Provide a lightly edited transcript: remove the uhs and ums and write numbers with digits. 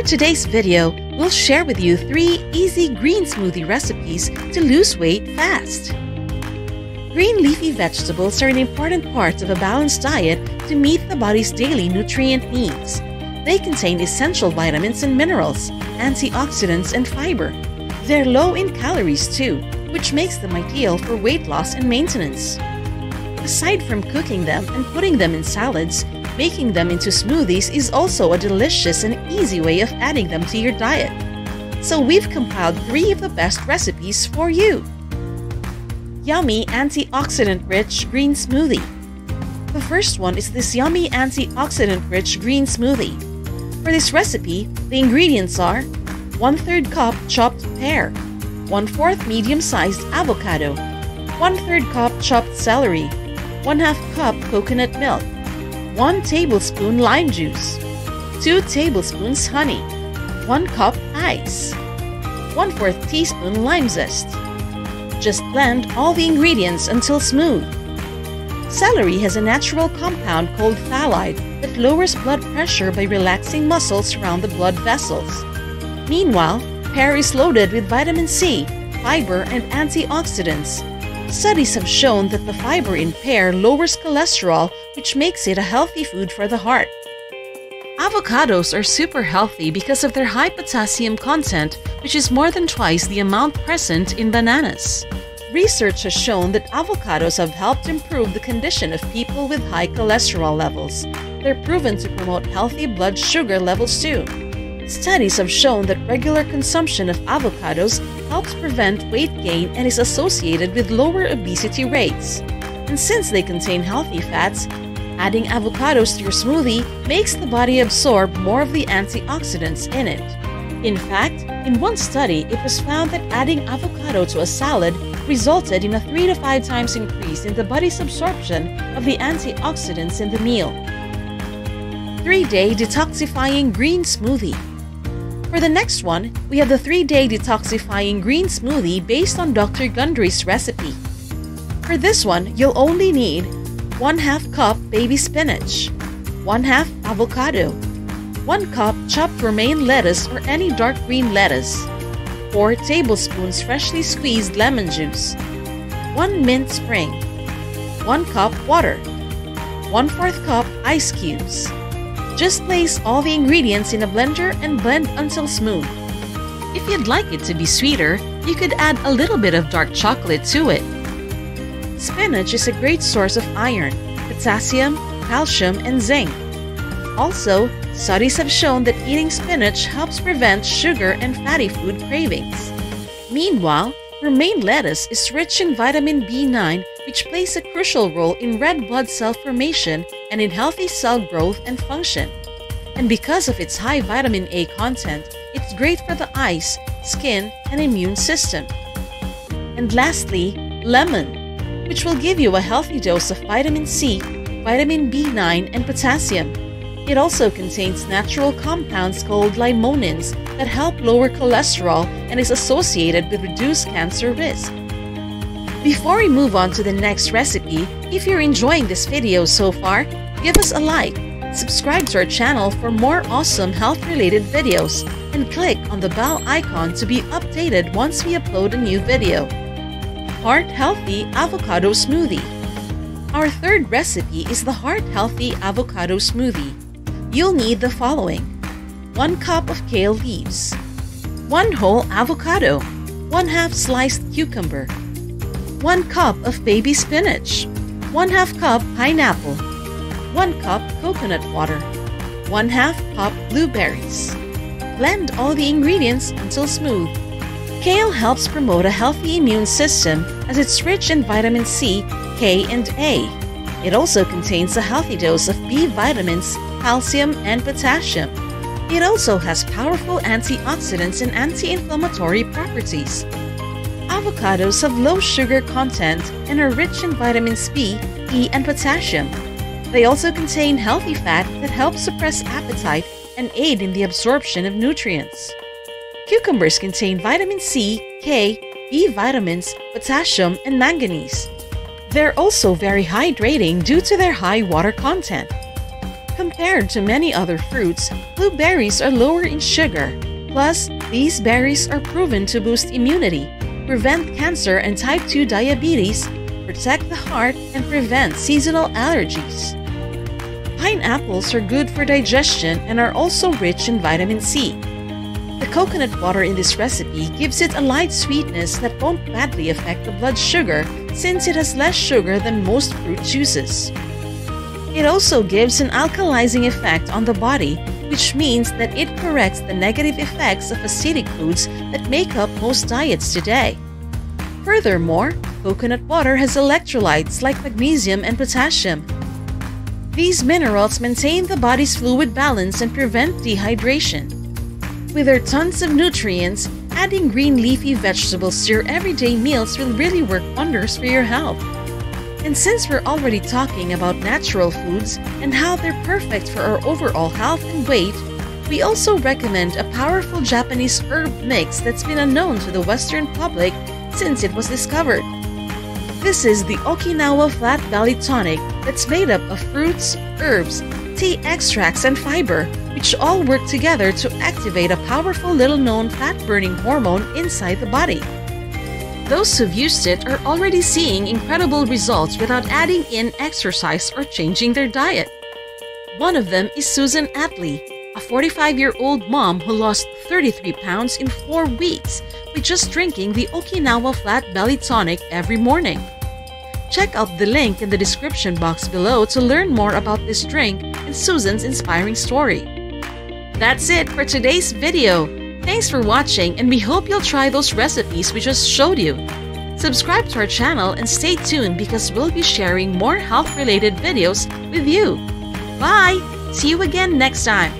For today's video, we'll share with you 3 easy green smoothie recipes to lose weight fast. Green leafy vegetables are an important part of a balanced diet to meet the body's daily nutrient needs. They contain essential vitamins and minerals, antioxidants, and fiber. They're low in calories too, which makes them ideal for weight loss and maintenance. Aside from cooking them and putting them in salads, making them into smoothies is also a delicious and easy way of adding them to your diet. So we've compiled 3 of the best recipes for you. Yummy antioxidant-rich green smoothie. The first one is this yummy antioxidant-rich green smoothie. For this recipe, the ingredients are 1/3 cup chopped pear, 1/4 medium-sized avocado, 1/3 cup chopped celery, 1/2 cup coconut milk, 1 tablespoon lime juice, 2 tablespoons honey, 1 cup ice, 1/4 teaspoon lime zest. Just blend all the ingredients until smooth. Celery has a natural compound called phthalate that lowers blood pressure by relaxing muscles around the blood vessels. Meanwhile, pear is loaded with vitamin C, fiber, and antioxidants. Studies have shown that the fiber in pear lowers cholesterol, which makes it a healthy food for the heart. Avocados are super healthy because of their high potassium content, which is more than twice the amount present in bananas. Research has shown that avocados have helped improve the condition of people with high cholesterol levels. They're proven to promote healthy blood sugar levels too. Studies have shown that regular consumption of avocados helps prevent weight gain and is associated with lower obesity rates. And since they contain healthy fats, adding avocados to your smoothie makes the body absorb more of the antioxidants in it. In fact, in one study, it was found that adding avocado to a salad resulted in a 3 to 5 times increase in the body's absorption of the antioxidants in the meal. 3-day detoxifying green smoothie. For the next one, we have the 3-day detoxifying green smoothie based on Dr. Gundry's recipe. For this one, you'll only need 1/2 cup baby spinach, 1/2 avocado, 1 cup chopped romaine lettuce or any dark green lettuce, 4 tablespoons freshly squeezed lemon juice, 1 mint spring, 1 cup water, 1/4 cup ice cubes. Just place all the ingredients in a blender and blend until smooth. If you'd like it to be sweeter, you could add a little bit of dark chocolate to it. Spinach is a great source of iron, potassium, calcium, and zinc. Also, studies have shown that eating spinach helps prevent sugar and fatty food cravings. Meanwhile, romaine lettuce is rich in vitamin B9, which plays a crucial role in red blood cell formation and in healthy cell growth and function. And because of its high vitamin A content, it's great for the eyes, skin, and immune system. And lastly, lemon, which will give you a healthy dose of vitamin C, vitamin B9, and potassium. It also contains natural compounds called limonins that help lower cholesterol and is associated with reduced cancer risk. Before we move on to the next recipe, if you're enjoying this video so far, give us a like, subscribe to our channel for more awesome health-related videos, and click on the bell icon to be updated once we upload a new video. Heart-healthy avocado smoothie. Our third recipe is the heart-healthy avocado smoothie. You'll need the following: 1 cup of kale leaves, 1 whole avocado, 1/2 sliced cucumber, 1 cup of baby spinach, 1/2 cup pineapple, 1 cup coconut water, 1/2 cup blueberries. Blend all the ingredients until smooth. Kale helps promote a healthy immune system as it's rich in vitamin C, K, and A. It also contains a healthy dose of B vitamins, calcium, and potassium. It also has powerful antioxidants and anti-inflammatory properties. Avocados have low sugar content and are rich in vitamins B, E, and potassium. They also contain healthy fat that helps suppress appetite and aid in the absorption of nutrients. Cucumbers contain vitamin C, K, B vitamins, potassium, and manganese. They're also very hydrating due to their high water content. Compared to many other fruits, blueberries are lower in sugar. Plus, these berries are proven to boost immunity, prevent cancer and type 2 diabetes, protect the heart, and prevent seasonal allergies. Pineapples are good for digestion and are also rich in vitamin C. The coconut water in this recipe gives it a light sweetness that won't badly affect the blood sugar since it has less sugar than most fruit juices. It also gives an alkalizing effect on the body, which means that it corrects the negative effects of acidic foods that make up most diets today. Furthermore, coconut water has electrolytes like magnesium and potassium. These minerals maintain the body's fluid balance and prevent dehydration. With their tons of nutrients, adding green leafy vegetables to your everyday meals will really work wonders for your health. And since we're already talking about natural foods and how they're perfect for our overall health and weight, we also recommend a powerful Japanese herb mix that's been unknown to the Western public since it was discovered. This is the Okinawa Flat Belly Tonic that's made up of fruits, herbs, tea extracts, and fiber, which all work together to activate a powerful little-known fat-burning hormone inside the body. Those who've used it are already seeing incredible results without adding in exercise or changing their diet. One of them is Susan Atley, a 45-year-old mom who lost 33 pounds in 4 weeks by just drinking the Okinawa Flat Belly Tonic every morning. Check out the link in the description box below to learn more about this drink and Susan's inspiring story. That's it for today's video. Thanks for watching, and we hope you'll try those recipes we just showed you. Subscribe to our channel and stay tuned because we'll be sharing more health-related videos with you. Bye! See you again next time.